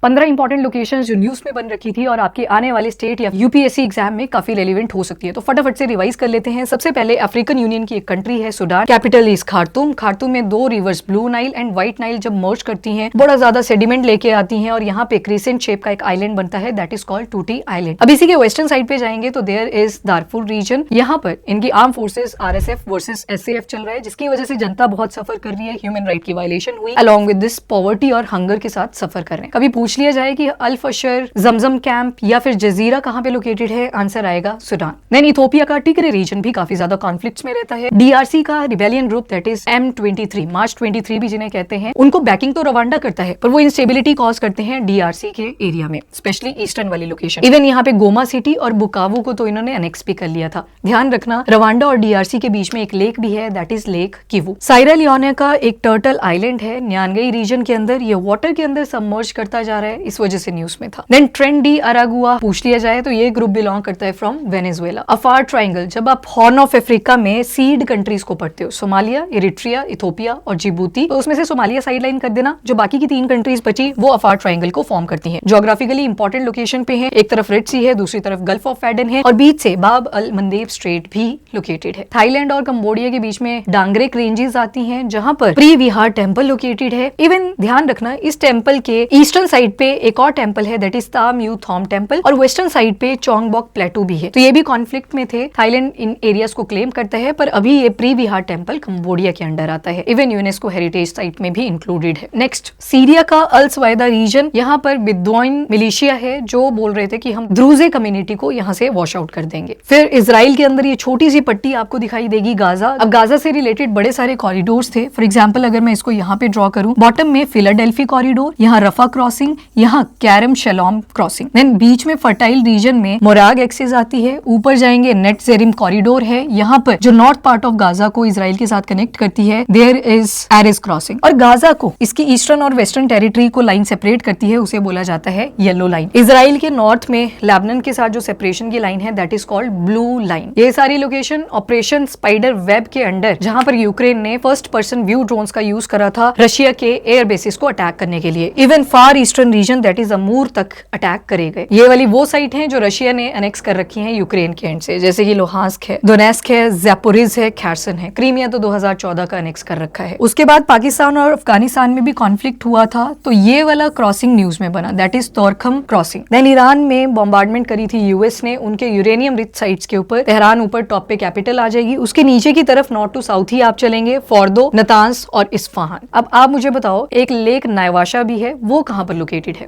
15 important locations जो news में बन रखी थी और आपके आने वाले स्टेट या यूपीएससी एग्जाम में काफी रेलिवेंट हो सकती है, तो फटाफट से रिवाइज कर लेते हैं। सबसे पहले अफ्रीकन यूनियन की एक कंट्री है Sudan, capital is Khartoum. Khartoum में दो reverse blue Nile and white Nile जब मर्ज करती हैं बड़ा ज्यादा सेडिमेंट लेके आती हैं और यहाँ पे क्रिसेंट शेप का एक आइलैंड बनता है, दैट इज कॉल्ड टूटी आइलैंड। अब इसी के वेस्टर्न साइड पे जाएंगे तो देयर इज दारफुर रीजन। यहाँ पर इनकी arm forces RSF versus SAF चल रहा है, जिसकी वजह से जनता बहुत सफर कर रही है, ह्यूमन राइट की वायलेशन हुई, अलॉन्ग विद दिस पॉवर्टी और हंगर के साथ सफर कर रहे हैं। कभी पूछ लिया जाए कि अल फशर, जमजम कैंप या फिर जजीरा कहां पे लोकेटेड है, आंसर आएगा सूडान। देन इथियोपिया का टिग्रे रीजन भी काफी ज्यादा कॉन्फ्लिक्ट्स में रहता है। डीआरसी का rebellion group that is M23, मार्च 23 भी जिन्हें कहते हैं, उनको बैकिंग तो रवांडा करता है पर वो इंस्टेबिलिटी कॉज करते हैं डीआरसी के एरिया में, स्पेशली ईस्टर्न वाली लोकेशन। इवन यहाँ पे गोमा सिटी और बुकावू को तो इन्होंने एनेक्स भी कर लिया था। ध्यान रखना रवांडा और डीआरसी के बीच में एक लेक भी है, that is lake Kivu. Saira लियोने का एक टर्टल आइलैंड है न्यानगई रीजन के अंदर, ये वाटर के अंदर सबमर्ज करता जा रहा है, इस वजह से न्यूज में था। देन ट्रेंड डी अरागुआ पूछ लिया जाए तो ये ग्रुप बिलोंग करता है फ्रॉम वेनेजुएला। अफार ट्राइंगल, जब आप हॉर्न ऑफ अफ्रीका में सीड कंट्रीज को पढ़ते हो, सोमालिया, इरिट्रिया, इथियोपिया और जिबूती, तो उसमें से सोमालिया साइड लाइन कर देना, जो बाकी की 3 कंट्रीज बची वो अफार ट्राइंगल को फॉर्म करती हैं। ज्योग्राफिकली इंपॉर्टेंट लोकेशन पे है, एक तरफ रेड सी है, दूसरी तरफ गल्फ ऑफ एडन है और बीच से बाब अल मंदेब स्ट्रेट भी लोकेटेड है। थाईलैंड और कंबोडिया के बीच में डांगरेक रेंजेस आती हैं, जहां पर प्री विहार टेम्पल लोकेटेड है। इवन ध्यान रखना इस टेम्पल के ईस्टर्न साइड पे एक और टेम्पल है, दैट इज ताम यू थॉम टेम्पल, और वेस्टर्न साइड पे चोंगबॉक प्लेटू भी है, तो ये भी कॉन्फ्लिक्ट में थे। थाईलैंड इन एरियाज को क्लेम करता है पर अभी ये प्री विहार टेम्पल कंबोडिया के अंडर आता है, इवन यूनेस्को हेरिटेज साइट में भी इंक्लूडेड है। नेक्स्ट सीरिया का अल सवैदा रीजन, यहाँ पर बिद्दोइन मिलिशिया है जो बोल रहे थे कि हम द्रूजे कम्युनिटी को यहाँ से वॉश आउट कर देंगे। फिर इजराइल के अंदर ये छोटी सी पट्टी आपको दिखाई देगी गाजा। अब गाजा से रिलेटेड बड़े सारे कॉरिडोर्स थे, फॉर एग्जाम्पल अगर मैं इसको यहाँ पे ड्रॉ करूँ, बॉटम में फिलाडेल्फी कॉरिडोर, यहाँ रफा क्रॉसिंग, यहाँ कैरम शेलोम क्रॉसिंग, देन बीच में फर्टाइल रीजन में मोराग एक्सेस आती है, ऊपर जाएंगे नेट जेरिम कॉरिडोर है, यहाँ पर जो नॉर्थ पार्ट ऑफ गाजा को इजराइल के साथ कनेक्ट करती है, देयर इज एरिस क्रॉसिंग, और गाजा को इसकी ईस्टर्न और वेस्टर्न टेरिटरी को लाइन सेपरेट करती है, उसे बोला जाता है येलो लाइन। इजराइल के नॉर्थ में लेबनान के साथ जो सेपरेशन की लाइन है that is called blue line. ये सारी लोकेशन ऑपरेशन स्पाइडर वेब के अंडर, जहां पर यूक्रेन ने फर्स्ट पर्सन व्यू ड्रोन्स का यूज करा था रशिया के एयर बेसिस को अटैक करने के लिए। Even far eastern region that is Amur तक अटैक करे गए। ये वाली वो साइट है जो रशिया ने अनेक्स कर रखी है यूक्रेन के एंड से, जैसे कि लोहांस्क है, दोनेस्क है, ज़ैपोरिज है, खैरसन है। क्रीमिया तो 2014 का अनेक्स कर रखा है। उसके बाद पाकिस्तान और अफगानिस्तान में भी कॉन्फ्लिक्ट हुआ था, तो ये वाला क्रॉसिंग न्यूज में बना, that is Torkham crossing. Then Iran में बॉम्बार्डमेंट करी थी यूएस ने उनके यूरेनियम रिच साइट्स के ऊपर। तेहरान ऊपर टॉप पे कैपिटल आ जाएगी, उसके नीचे की तरफ नॉर्थ टू साउथ ही आप चलेंगे, फोर्दो, नतांस और इस्फहान। अब आप मुझे बताओ, एक लेक नायवाशा भी है, वो कहां पर लोकेटेड है?